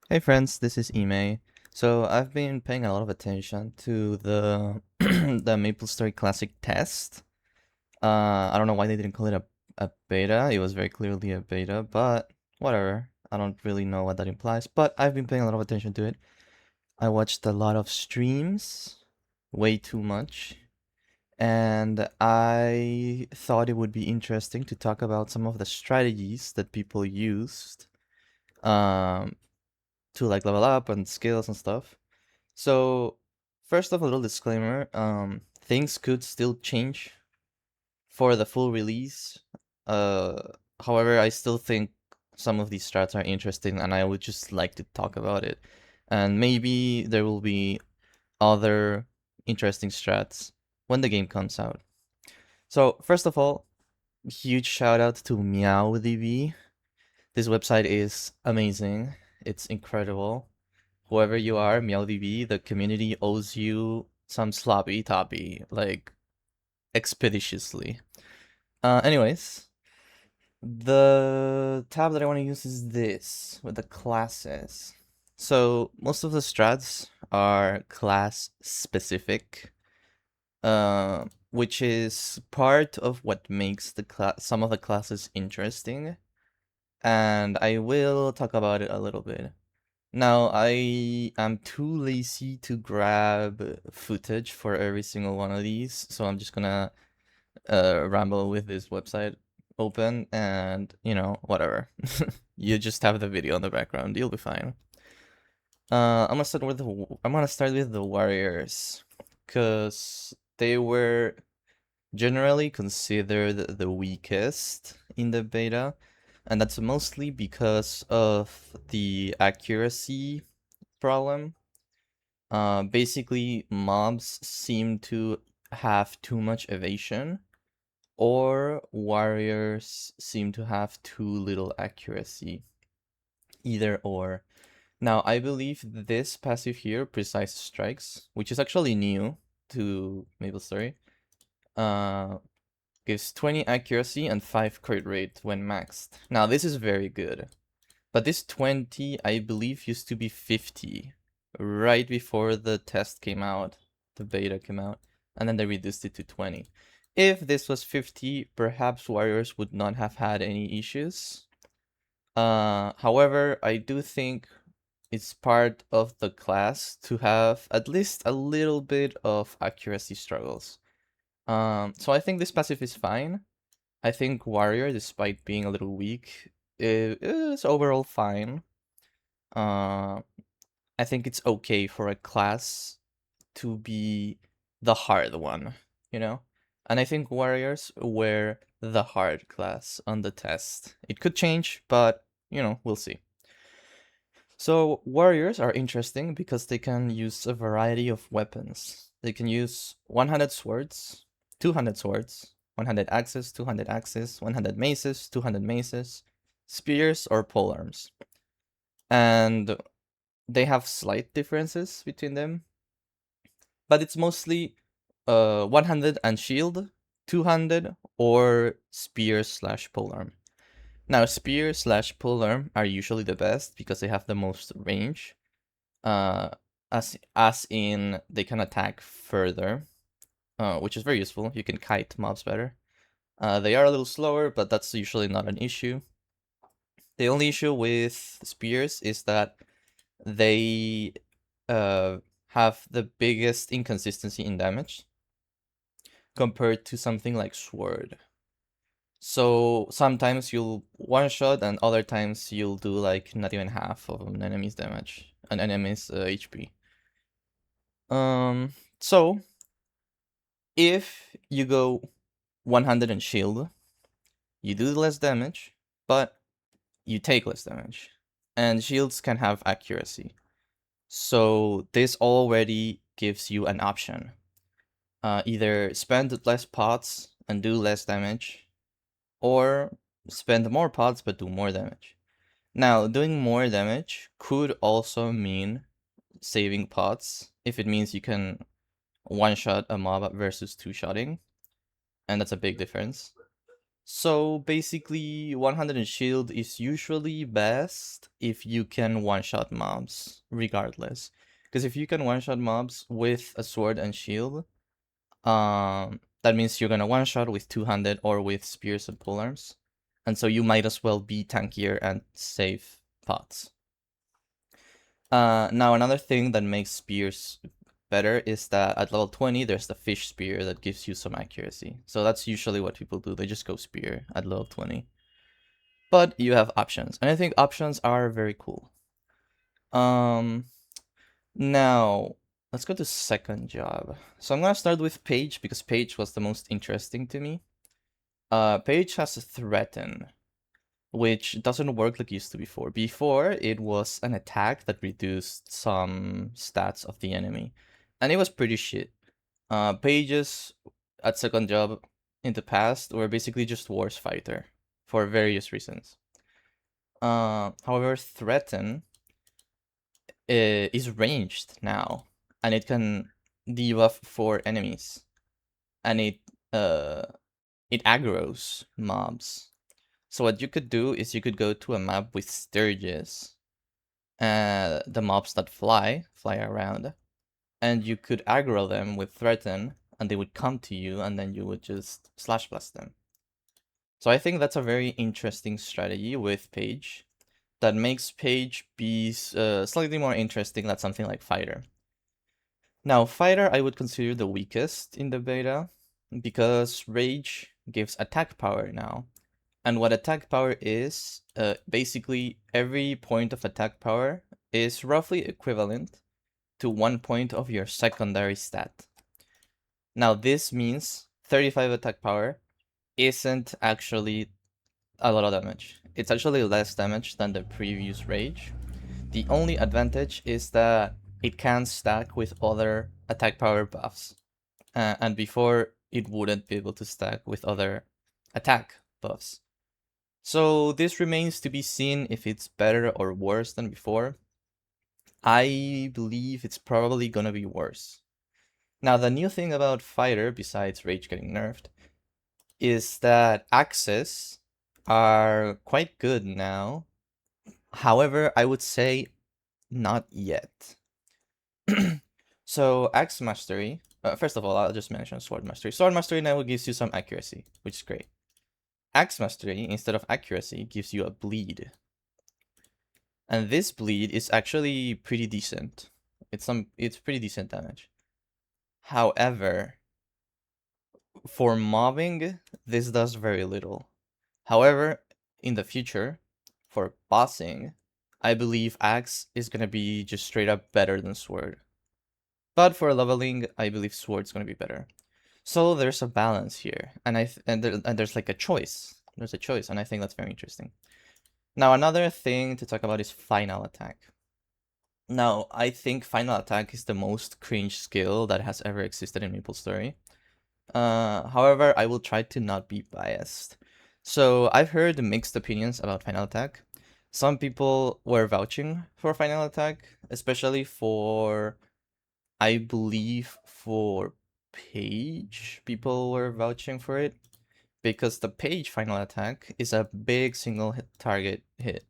Hey friends, this is Ime. So I've been paying a lot of attention to the the MapleStory Classic test. I don't know why they didn't call it a beta. It was very clearly a beta, but whatever. I don't really know what that implies, but I've been paying a lot of attention to it. I watched a lot of streams, way too much, and I thought it would be interesting to talk about some of the strategies that people used um, to like level up and skills and stuff. So, first off, a little disclaimer. Things could still change for the full release. Uh, However, I still think some of these strats are interesting, and I would just like to talk about it. And maybe there will be other interesting strats when the game comes out. So, first of all, huge shout out to MeowDB. This website is amazing. It's incredible. Whoever you are, MeowDB, the community owes you some sloppy toppy, like expeditiously. Anyways, the tab that I want to use is this with the classes. So most of the strats are class specific, which is part of what makes the class some of the classes interesting, and I will talk about it a little bit. Now, I am too lazy to grab footage for every single one of these, so I'm just gonna ramble with this website open and, whatever. You just have the video in the background, you'll be fine. I'm gonna start with the Warriors, because they were generally considered the weakest in the beta, and that's mostly because of the accuracy problem. Basically, mobs seem to have too much evasion, or warriors seem to have too little accuracy. Either or. Now, I believe this passive here, Precise Strikes, which is actually new to MapleStory, uh, gives 20 accuracy and 5 crit rate when maxed. Now, this is very good. But this 20, I believe, used to be 50 right before the test came out, the beta came out, and then they reduced it to 20. If this was 50, perhaps Warriors would not have had any issues. However, I do think it's part of the class to have at least a little bit of accuracy struggles. So I think this passive is fine. I think Warrior, despite being a little weak, is overall fine. Uh, I think it's okay for a class to be the hard one, you know? And I think warriors were the hard class on the test. It could change, but, we'll see. So, warriors are interesting because they can use a variety of weapons. They can use 100 swords, 200 swords, 100 axes, 200 axes, 100 maces, 200 maces, spears, or polearms. And they have slight differences between them, but it's mostly 100 and shield, 200 or spear slash polearm. Now, spear slash polearm are usually the best because they have the most range. Uh, as in they can attack further, which is very useful. You can kite mobs better. They are a little slower, but that's usually not an issue. The only issue with spears is that they have the biggest inconsistency in damage compared to something like sword. So sometimes you'll one shot and other times you'll do like not even half of an enemy's damage, an enemy's HP. So if you go 100 and shield, you do less damage, but you take less damage. And shields can have accuracy. So this already gives you an option. Either spend less pots and do less damage, or spend more pots but do more damage. Now, doing more damage could also mean saving pots if it means you can one-shot a mob versus two-shotting, and that's a big difference. So basically, 100 in shield is usually best if you can one-shot mobs, regardless. Because if you can one-shot mobs with a sword and shield, that means you're gonna one-shot with 200 or with spears and polearms. And so you might as well be tankier and save pots. Now another thing that makes spears better is that at level 20 there's the fish spear that gives you some accuracy. So that's usually what people do. They just go spear at level 20. But you have options, and I think options are very cool. Um Now let's go to second job. So I'm gonna start with Page because Page was the most interesting to me. Page has a Threaten, which doesn't work like it used to before. Before, it was an attack that reduced some stats of the enemy, and it was pretty shit. Pages at second job in the past were basically just Wars Fighter for various reasons. However, Threaten is ranged now, and it can debuff for enemies, and uh it aggroes mobs. So what you could do is you could go to a map with Sturges, the mobs that fly around, and you could aggro them with Threaten, and they would come to you, and then you would just slash blast them. So I think that's a very interesting strategy with Page that makes Page be slightly more interesting than something like Fighter. Now, Fighter I would consider the weakest in the beta because Rage gives attack power now. And what attack power is, basically every point of attack power is roughly equivalent to 1 point of your secondary stat. Now this means 35 attack power isn't actually a lot of damage. It's actually less damage than the previous Rage. The only advantage is that it can stack with other attack power buffs. And before, it wouldn't be able to stack with other attack buffs. So this remains to be seen if it's better or worse than before. I believe it's probably gonna be worse. Now, the new thing about Fighter, besides Rage getting nerfed, is that axes are quite good now. However, I would say not yet. So, Axe Mastery, first of all, I'll just mention Sword Mastery. Sword Mastery now gives you some accuracy, which is great. Axe Mastery, instead of accuracy, gives you a bleed. And this bleed is actually pretty decent. It's pretty decent damage. However, for mobbing, this does very little. However, in the future, for bossing, I believe Axe is gonna be just straight up better than Sword. But for leveling, I believe Sword's gonna be better. So there's a balance here, and there's like a choice. There's a choice, and I think that's very interesting. Now another thing to talk about is Final Attack. Now, I think Final Attack is the most cringe skill that has ever existed in MapleStory. However, I will try to not be biased. So, I've heard mixed opinions about Final Attack. Some people were vouching for Final Attack, especially for, I believe, for Page. People were vouching for it because the Page Final Attack is a big single hit target hit.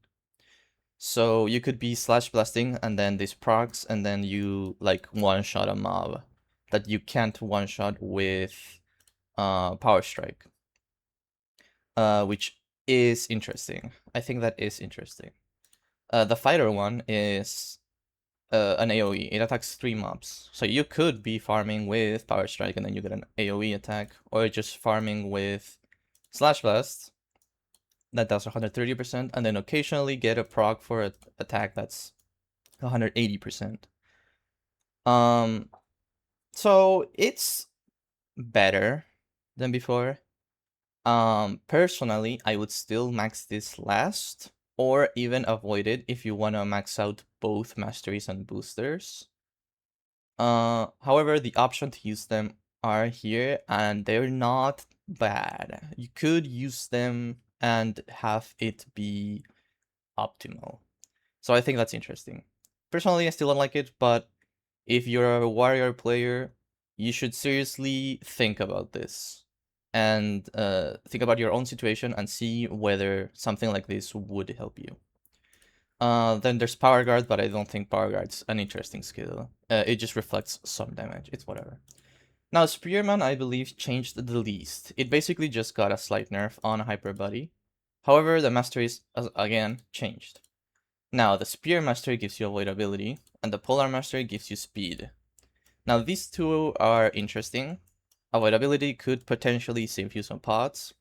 So you could be slash blasting and then this procs and then you like one shot a mob that you can't one shot with power strike. Which is interesting. I think that is interesting. The fighter one is an AoE. It attacks 3 mobs. So you could be farming with power strike and then you get an AoE attack, or just farming with slash blast that does 130%, and then occasionally get a proc for an attack that's 180%. So it's better than before. Personally, I would still max this last, or even avoid it if you want to max out both masteries and boosters. However, the option to use them are here, and they're not bad. You could use them and have it be optimal. So I think that's interesting. Personally, I still don't like it, but if you're a warrior player, you should seriously think about this and think about your own situation and see whether something like this would help you. Then there's Power Guard, but I don't think Power Guard's an interesting skill. It just reflects some damage. It's whatever. Now, Spearman, I believe, changed the least. It basically just got a slight nerf on Hyper Body. However, the mastery is, again, changed. Now, the Spear Mastery gives you avoidability, and the Polar Mastery gives you speed. Now, these two are interesting. Avoidability could potentially save you some pots.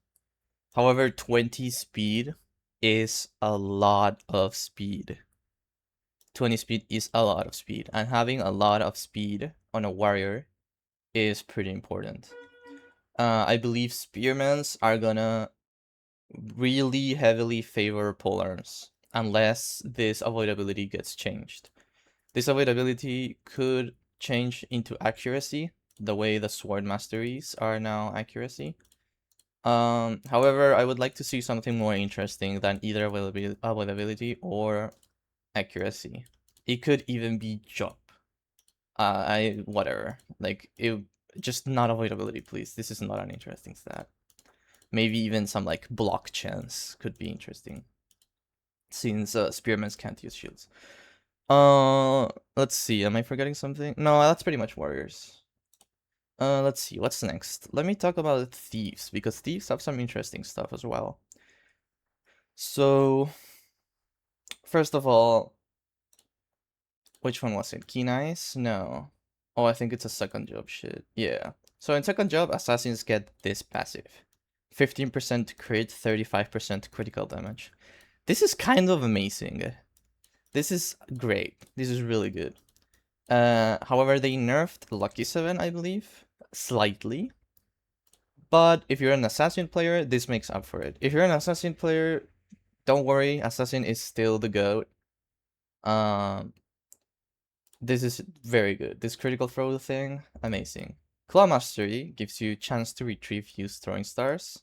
However, 20 speed is a lot of speed. 20 speed is a lot of speed, and having a lot of speed on a warrior is pretty important. I believe Spearmans are gonna really heavily favor polearms unless this avoidability gets changed. This avoidability could change into accuracy, the way the sword masteries are now accuracy. However, I would like to see something more interesting than either avoidability or accuracy. It could even be jump. Whatever. Like, it just not avoidability, please. This is not an interesting stat. Maybe even some like block chance could be interesting, since spearmans can't use shields. Let's see. Am I forgetting something? No, that's pretty much warriors. Let's see. What's next? Let me talk about thieves, because thieves have some interesting stuff as well. So, first of all, which one was it? Keen Eyes? No. Oh, I think it's a second job shit. Yeah. So in second job, assassins get this passive. 15% crit, 35% critical damage. This is kind of amazing. This is great. This is really good. However, they nerfed Lucky 7, I believe, slightly. But if you're an assassin player, this makes up for it. If you're an assassin player, don't worry, assassin is still the GOAT. This is very good. This critical throw thing, amazing. Claw Mastery gives you chance to retrieve used throwing stars,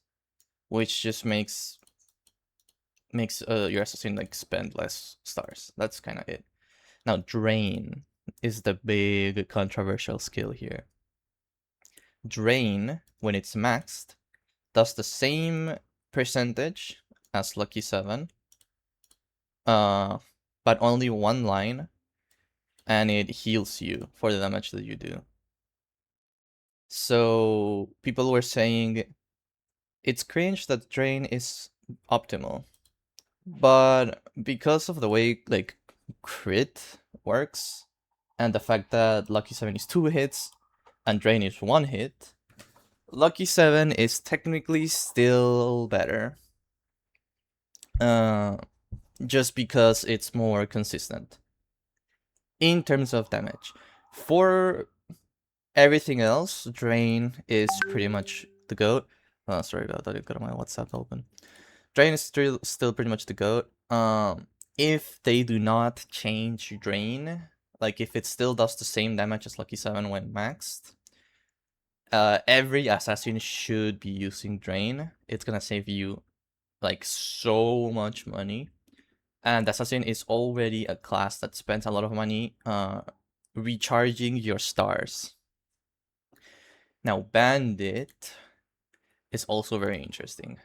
which just makes your assassin like spend less stars. That's kind of it. Now, Drain is the big controversial skill here. Drain, when it's maxed, does the same percentage as Lucky 7, but only one line, and it heals you for the damage that you do. So people were saying it's cringe that Drain is optimal, but because of the way like crit works and the fact that Lucky 7 is 2 hits and Drain is 1 hit, Lucky 7 is technically still better. Just because it's more consistent in terms of damage. For everything else, Drain is pretty much the GOAT. Oh, sorry about that, I've got my WhatsApp open. Drain is still pretty much the GOAT. If they do not change Drain, like if it still does the same damage as Lucky 7 when maxed, every assassin should be using Drain. It's gonna save you like so much money. And assassin is already a class that spends a lot of money recharging your stars. Now, Bandit is also very interesting.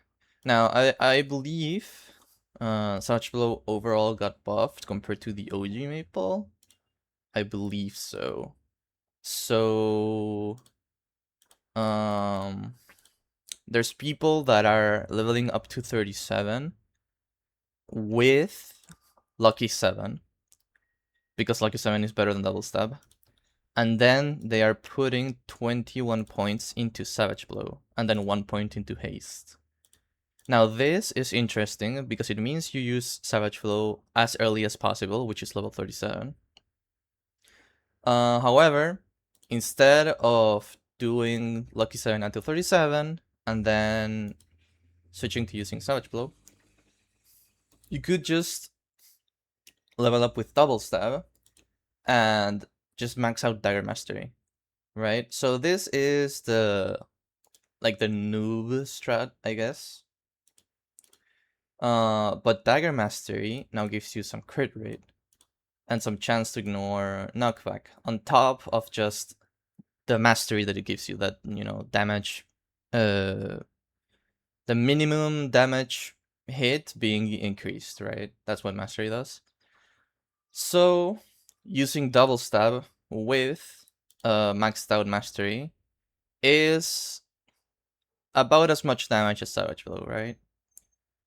Now, I believe Savage Blow overall got buffed compared to the OG Maple. I believe so. So, there's people that are leveling up to 37 with Lucky 7, because Lucky 7 is better than Double Stab. And then they are putting 21 points into Savage Blow, and then 1 point into Haste. Now this is interesting, because it means you use Savage Blow as early as possible, which is level 37. However, instead of doing Lucky 7 until 37, and then switching to using Savage Blow, you could just level up with Double Stab, and just max out Dagger Mastery, right? So this is the noob strat, I guess. But Dagger Mastery now gives you some crit rate and some chance to ignore knockback on top of just the mastery that it gives you, that, you know, damage uh, the minimum damage hit being increased, right? That's what mastery does. So using double stab with maxed out mastery is about as much damage as Savage Blow, right?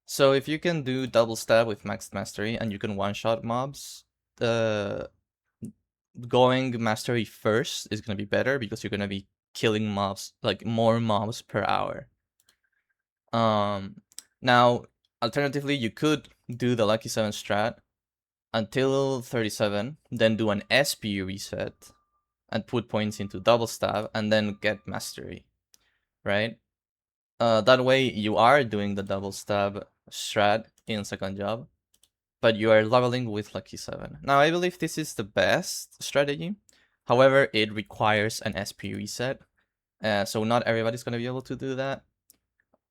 So if you can do double stab with maxed mastery and you can one-shot mobs, the going mastery first is gonna be better because you're gonna be killing mobs, like more mobs per hour. Now, alternatively, you could do the Lucky 7 strat until 37, then do an SP reset and put points into double stab and then get mastery, right? That way you are doing the double stab strat in second job, but you are leveling with Lucky 7. Now, I believe this is the best strategy. However, it requires an SP reset, so not everybody's gonna be able to do that.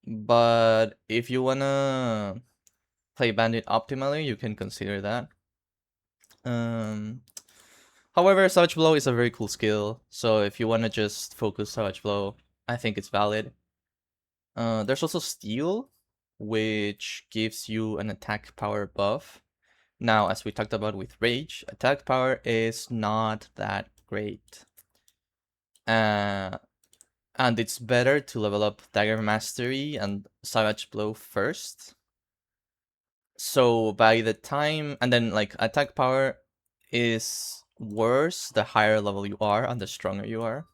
But if you wanna play Bandit optimally, you can consider that. However, Savage Blow is a very cool skill, so if you wanna just focus Savage Blow, I think it's valid. There's also Steal, which gives you an attack power buff. Now, as we talked about with Rage, attack power is not that great. And it's better to level up Dagger Mastery and Savage Blow first. So by the time, and then like attack power is worse the higher level you are and the stronger you are.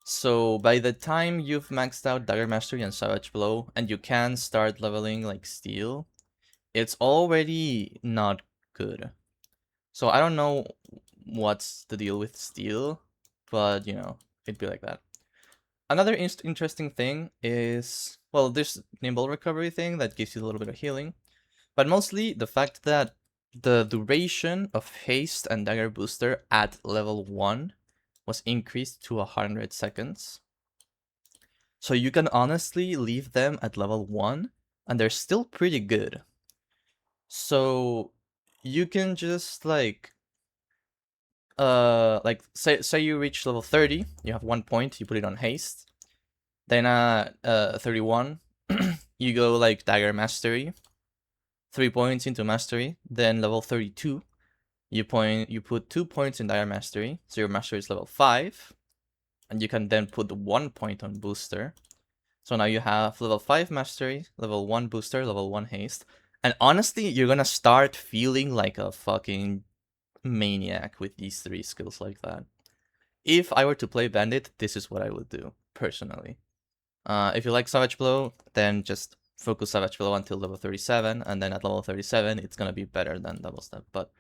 So by the time you've maxed out Dagger Mastery and Savage Blow, and you can start leveling like Steel, it's already not good. So I don't know what's the deal with Steel, but you know, it'd be like that. Another interesting thing is, well, there's Nimble Recovery thing that gives you a little bit of healing, but mostly the fact that the duration of Haste and Dagger Booster at level 1 was increased to 100 seconds. So you can honestly leave them at level 1 and they're still pretty good. So you can just like say you reach level 30, you have 1 point, you put it on haste. Then at 31, you go like Dagger Mastery, 3 points into Mastery. Then level 32, you put 2 points in Dagger Mastery, so your Mastery is level 5, and you can then put 1 point on Booster. So now you have level 5 Mastery, level 1 Booster, level 1 Haste, and honestly, you're gonna start feeling like a fucking maniac with these 3 skills like that. If I were to play Bandit, this is what I would do, personally. If you like Savage Blow, then just focus Savage Blow until level 37, and then at level 37, it's gonna be better than Double Step. But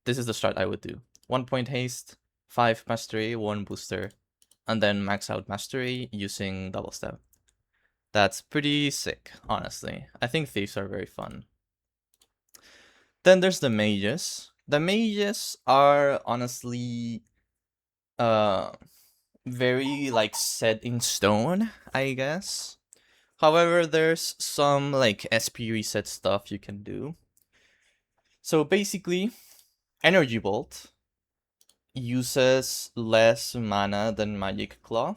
this is the strat I would do. 1 point haste, 5 mastery, 1 booster, and then max out mastery using Double Step. That's pretty sick, honestly. I think thieves are very fun. Then there's the mages. The mages are honestly very like set in stone, I guess. However, there's some like SP reset stuff you can do. So basically, Energy Bolt uses less mana than Magic Claw,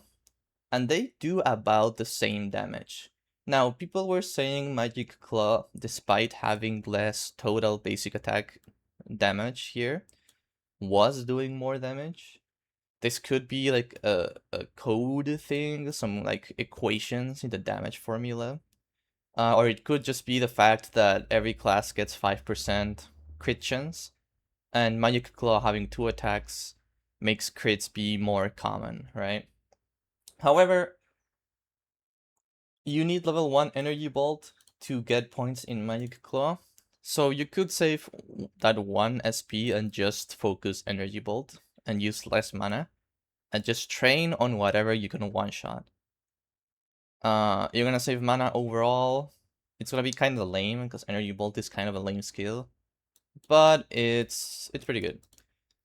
and they do about the same damage. Now, people were saying Magic Claw, despite having less total basic attack damage here, was doing more damage. This could be like a code thing, some like equations in the damage formula. Or it could just be the fact that every class gets 5% crit chance, and Magic Claw having 2 attacks makes crits be more common, right? However, you need level 1 Energy Bolt to get points in Magic Claw, so you could save that 1 SP and just focus Energy Bolt and use less mana, and just train on whatever you can one-shot. You're gonna save mana overall. It's gonna be kind of lame because Energy Bolt is kind of a lame skill, but it's pretty good.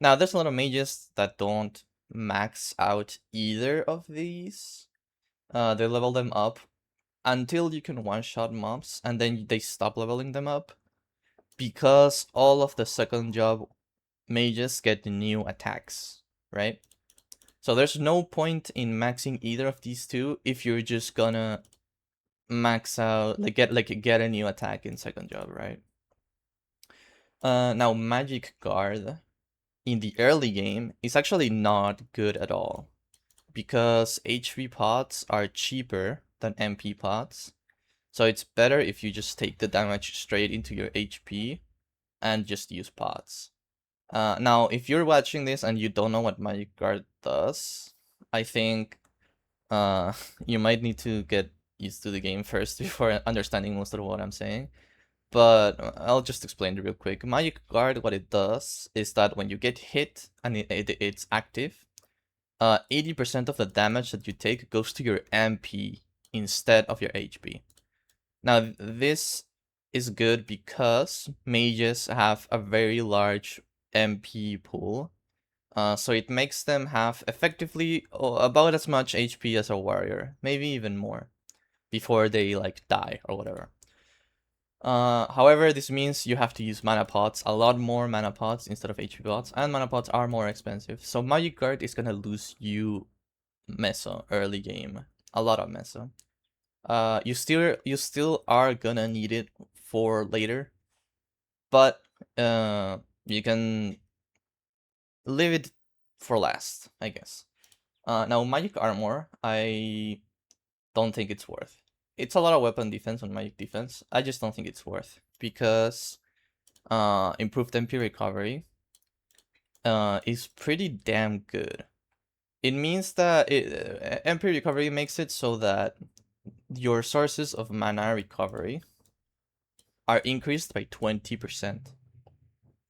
Now there's a lot of mages that don't max out either of these. They level them up until you can one-shot mobs, and then they stop leveling them up because all of the second job mages get new attacks, right? So there's no point in maxing either of these two if you're just gonna max out, get a new attack in second job, right? Now Magic Guard in the early game is actually not good at all because HP pots are cheaper than MP pots. So it's better if you just take the damage straight into your HP and just use pots. Now, if you're watching this and you don't know what Magic Guard does, I think you might need to get used to the game first before understanding most of what I'm saying. But I'll just explain it real quick. Magic Guard, what it does is that when you get hit and it's active, 80% of the damage that you take goes to your MP instead of your HP. Now, this is good because mages have a very large MP pool. So it makes them have effectively about as much HP as a warrior, maybe even more, before they like die or whatever. However, this means you have to use mana pots, a lot more mana pots instead of HP pots, and mana pots are more expensive. So Magic Guard is gonna lose you meso early game, a lot of meso. You still are gonna need it for later, but you can leave it for last, I guess. Now Magic Armor, I don't think it's worth. It's a lot of weapon defense on Magic defense. I just don't think it's worth because improved MP recovery is pretty damn good. It means that MP recovery makes it so that your sources of mana recovery are increased by 20%.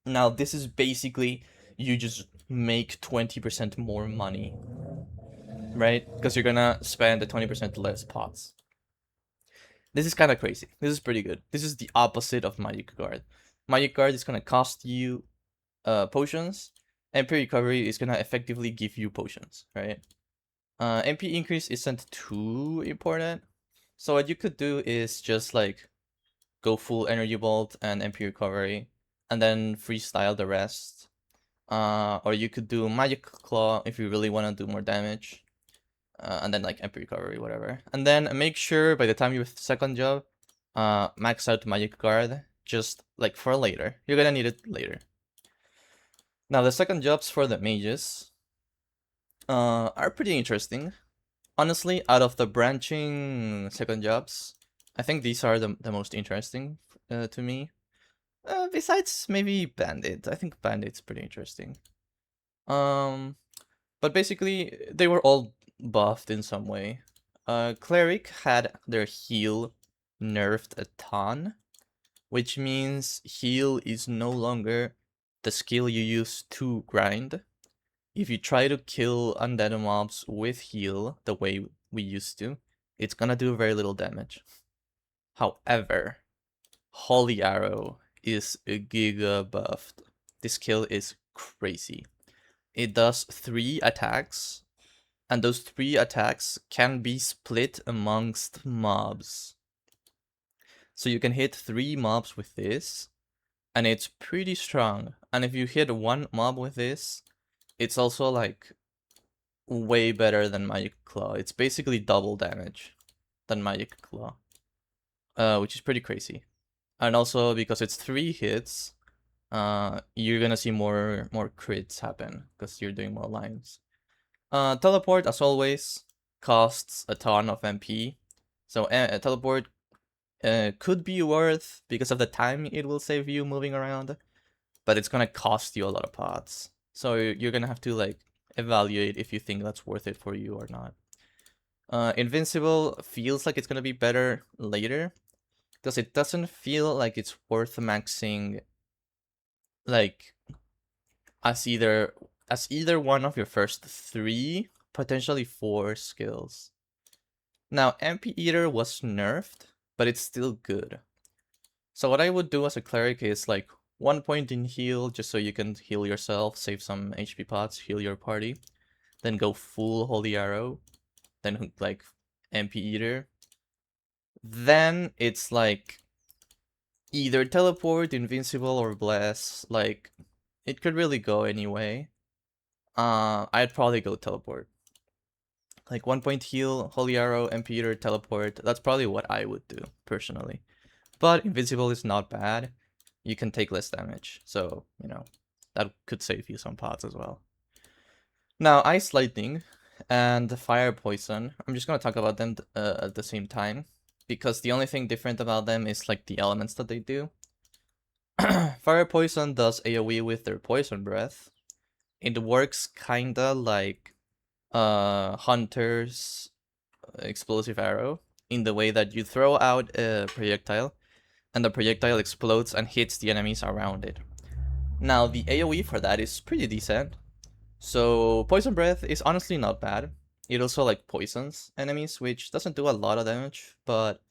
Now, this is basically you just make 20% more money, right? Because you're gonna spend the 20% less pots. This is kind of crazy. This is pretty good. This is the opposite of Magic Guard. Magic Guard is gonna cost you potions, MP recovery is gonna effectively give you potions, right? MP increase isn't too important. So what you could do is just like go full energy bolt and MP recovery, and then freestyle the rest. Or you could do Magic Claw if you really want to do more damage. And then like MP recovery, whatever. And then make sure by the time you're second job, max out Magic Guard, just like for later. You're gonna need it later. Now the second jobs for the mages are pretty interesting. Honestly, out of the branching second jobs, I think these are the most interesting to me. Besides maybe Bandit. I think Bandit's pretty interesting. But basically, they were all buffed in some way. Cleric had their heal nerfed a ton, which means heal is no longer the skill you use to grind. If you try to kill undead mobs with heal the way we used to, it's gonna do very little damage. However, Holy Arrow is giga buffed. This skill is crazy. It does 3 attacks, and those 3 attacks can be split amongst mobs. So you can hit 3 mobs with this, and it's pretty strong. And if you hit 1 mob with this, it's also like way better than Magic Claw. It's basically double damage than Magic Claw, which is pretty crazy. And also because it's 3 hits, you're gonna see more crits happen because you're doing more lines. Teleport, as always, costs a ton of MP. So teleport could be worth because of the time it will save you moving around, but it's gonna cost you a lot of pots. So you're gonna have to like evaluate if you think that's worth it for you or not. Invincible feels like it's gonna be better later because it doesn't feel like it's worth maxing like as either one of your first 3, potentially 4 skills. Now, MP Eater was nerfed, but it's still good. So what I would do as a cleric is like 1 point in heal, just so you can heal yourself, save some HP pots, heal your party. Then go full Holy Arrow. Then like MP Eater. Then it's like either teleport, invincible, or bless. Like it could really go anyway. I'd probably go teleport. Like 1 point heal, holy arrow, impeder, teleport. That's probably what I would do personally. But invisible is not bad. You can take less damage, so you know that could save you some pots as well. Now, ice lightning and fire poison. I'm just gonna talk about them at the same time because the only thing different about them is like the elements that they do. Fire poison does AoE with their poison breath. It works kinda like Hunter's explosive arrow in the way that you throw out a projectile and the projectile explodes and hits the enemies around it. Now the AoE for that is pretty decent. So poison breath is honestly not bad. It also like poisons enemies, which doesn't do a lot of damage, but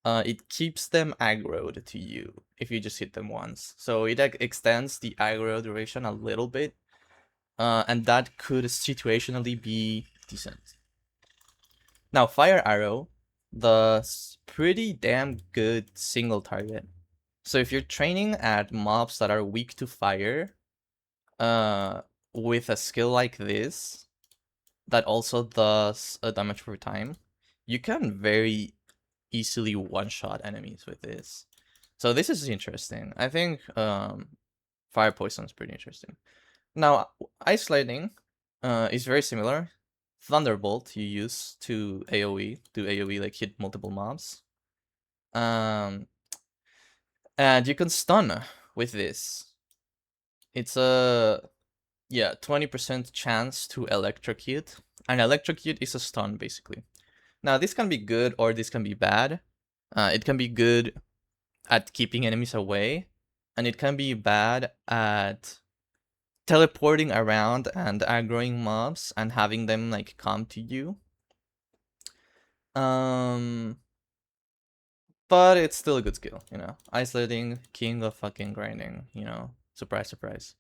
it keeps them aggroed to you if you just hit them once. So it extends the aggro duration a little bit, and that could situationally be decent. Now, Fire Arrow does pretty damn good single target. So if you're training at mobs that are weak to fire, with a skill like this, that also does a damage per time, you can very easily one-shot enemies with this. So this is interesting. I think Fire Poison is pretty interesting. Now, Ice Lightning is very similar. Thunderbolt you use to AoE, do AoE like hit multiple mobs. And you can stun with this. It's a 20% chance to electrocute. And electrocute is a stun basically. Now this can be good or this can be bad. It can be good at keeping enemies away, and it can be bad at teleporting around and aggroing mobs and having them like come to you. But it's still a good skill, you know. Isolating, king of fucking grinding, you know. Surprise, surprise.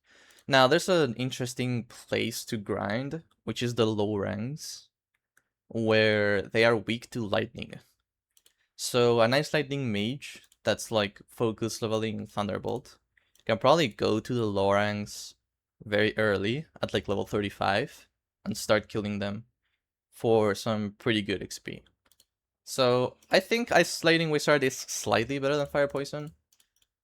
Now there's an interesting place to grind, which is the low ranks, where they are weak to lightning. So a nice lightning mage that's like focus leveling Thunderbolt can probably go to the low ranks very early at like level 35 and start killing them for some pretty good XP. So I think Ice Lightning Wizard is slightly better than Fire Poison,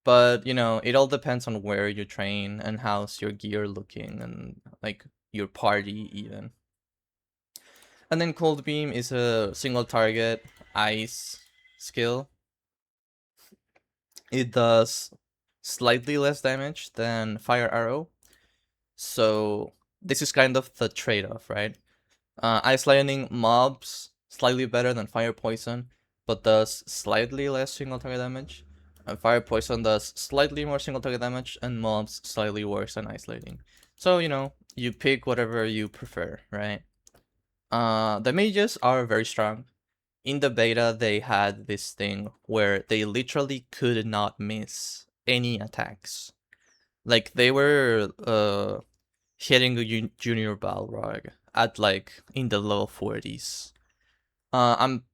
but you know, it all depends on where you train and how's your gear looking and like your party even. And then Cold Beam is a single target ice skill. It does slightly less damage than Fire Arrow. So this is kind of the trade-off, right? Ice Lightning mobs slightly better than Fire Poison, but does slightly less single target damage. And Fire Poison does slightly more single target damage, and mobs slightly worse than Ice Lightning. So, you know, you pick whatever you prefer, right? The mages are very strong. In the beta, they had this thing where they literally could not miss any attacks. Like, they were hitting a junior Balrog at like in the low 40s. I'm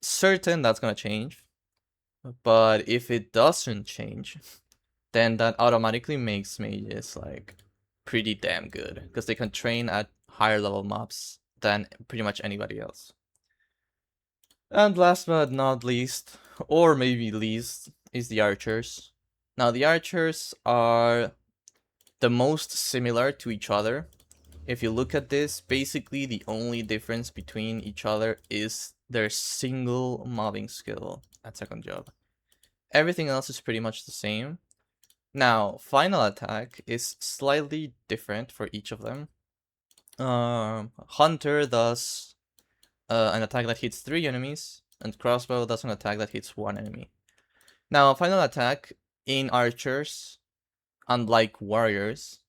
certain that's gonna change, but if it doesn't change, then that automatically makes mages like pretty damn good because they can train at higher level mobs than pretty much anybody else. And last but not least, or maybe least, is the archers. Now the archers are the most similar to each other. If you look at this, basically the only difference between each other is their single mobbing skill at second job. Everything else is pretty much the same. Now, final attack is slightly different for each of them. Hunter does an attack that hits 3 enemies, and crossbow does an attack that hits 1 enemy. Now, final attack in archers, unlike warriors,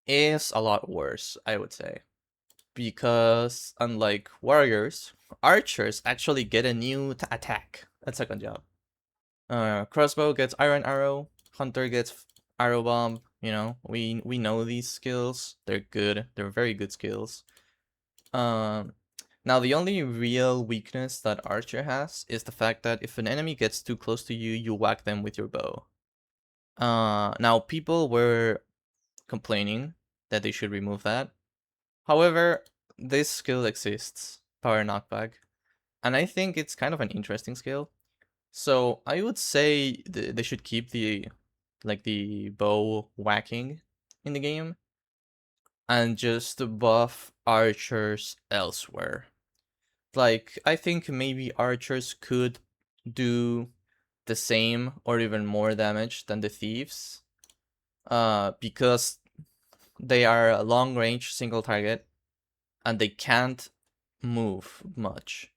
is a lot worse, I would say. Because unlike warriors, archers actually get a new attack at second job. Crossbow gets iron arrow, hunter gets arrow bomb. You know, we know these skills. They're good. They're very good skills. Now the only real weakness that archer has is the fact that if an enemy gets too close to you, you whack them with your bow. Now people were complaining that they should remove that, However, this skill exists, Power Knockback, and I think it's kind of an interesting skill. So I would say they should keep the bow whacking in the game and just buff archers elsewhere. Like, I think maybe archers could do the same or even more damage than the thieves, because they are a long range single target and they can't move much.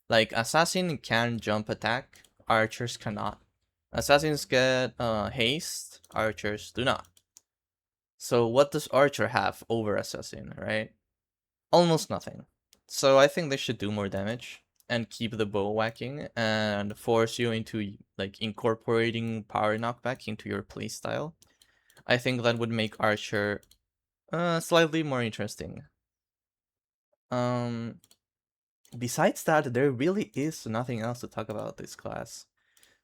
Like, assassin can jump attack, archers cannot. Assassins get haste, archers do not. So what does archer have over assassin, right? Almost nothing. So I think they should do more damage and keep the bow whacking and force you into like incorporating power knockback into your playstyle. I think that would make archer slightly more interesting. Besides that, there really is nothing else to talk about this class.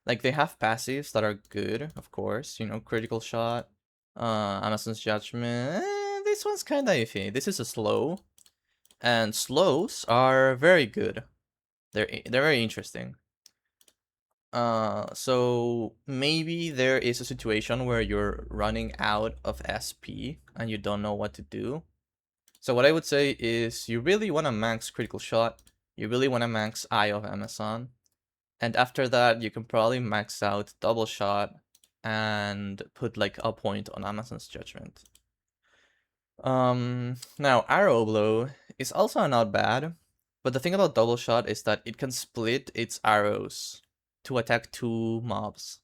Like, they have passives that are good, of course, you know, critical shot, Amazon's Judgment. This one's kinda iffy. This is a slow, and slows are very good. They're very interesting. So maybe there is a situation where you're running out of SP and you don't know what to do. So what I would say is you really want to max critical shot. You really want to max Eye of Amazon. And after that, you can probably max out double shot and put like a point on Amazon's Judgment. Now Arrow Blow is also not bad, but the thing about double shot is that it can split its arrows to attack 2 mobs.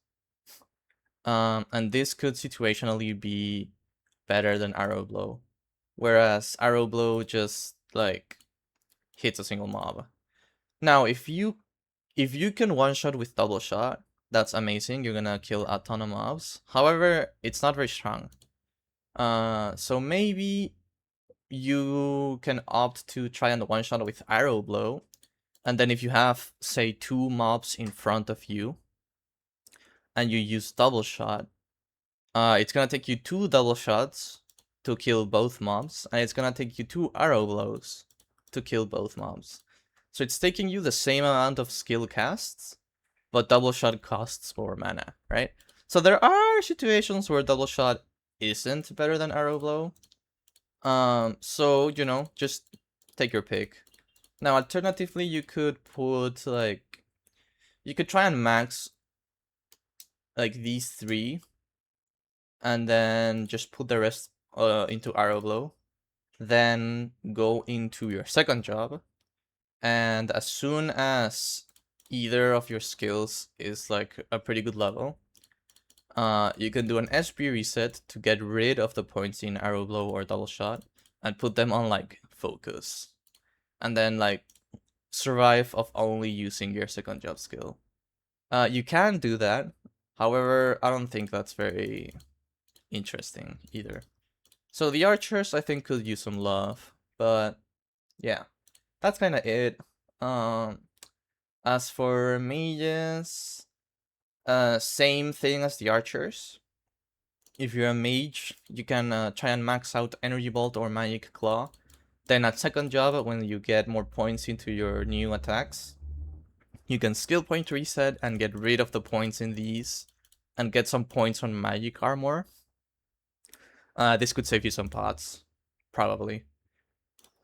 And this could situationally be better than Arrow Blow, whereas Arrow Blow just like hits a single mob. Now, if you can one shot with double shot, that's amazing. You're gonna kill a ton of mobs. However, it's not very strong. So maybe you can opt to try and one shot with Arrow Blow, and then if you have, say, 2 mobs in front of you, and you use double shot, it's gonna take you 2 double shots to kill both mobs, and it's gonna take you 2 arrow blows to kill both mobs. So it's taking you the same amount of skill casts, but double shot costs more mana, right? So there are situations where double shot isn't better than arrow blow. So, you know, just take your pick. Now, alternatively, you could put, like, you could try and max, like, these 3, and then just put the rest into arrow blow. Then go into your second job, and as soon as either of your skills is, like, a pretty good level, you can do an SP reset to get rid of the points in arrow blow or double shot, and put them on, like, focus. And then, like, survive of only using your second job skill. You can do that. However, I don't think that's very interesting either. So the archers, I think, could use some love. But yeah, that's kind of it. As for mages, same thing as the archers. If you're a mage, you can try and max out Energy Bolt or Magic Claw. Then at second job, when you get more points into your new attacks, you can skill point reset and get rid of the points in these and get some points on magic armor. This could save you some pots, probably.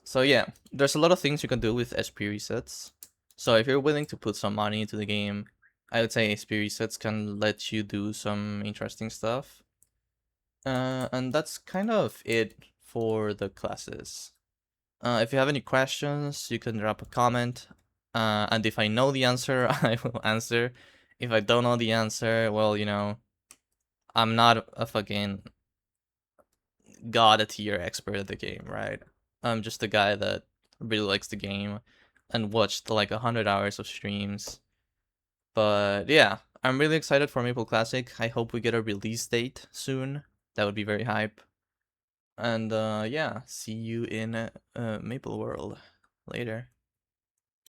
So yeah, there's a lot of things you can do with SP resets. So if you're willing to put some money into the game, I would say SP resets can let you do some interesting stuff. And that's kind of it for the classes. If you have any questions, you can drop a comment. And if I know the answer, I will answer. If I don't know the answer, well, you know, I'm not a fucking god tier expert at the game, right? I'm just a guy that really likes the game and watched like 100 hours of streams. But yeah, I'm really excited for Maple Classic. I hope we get a release date soon. That would be very hype. And yeah, see you in Maple World later.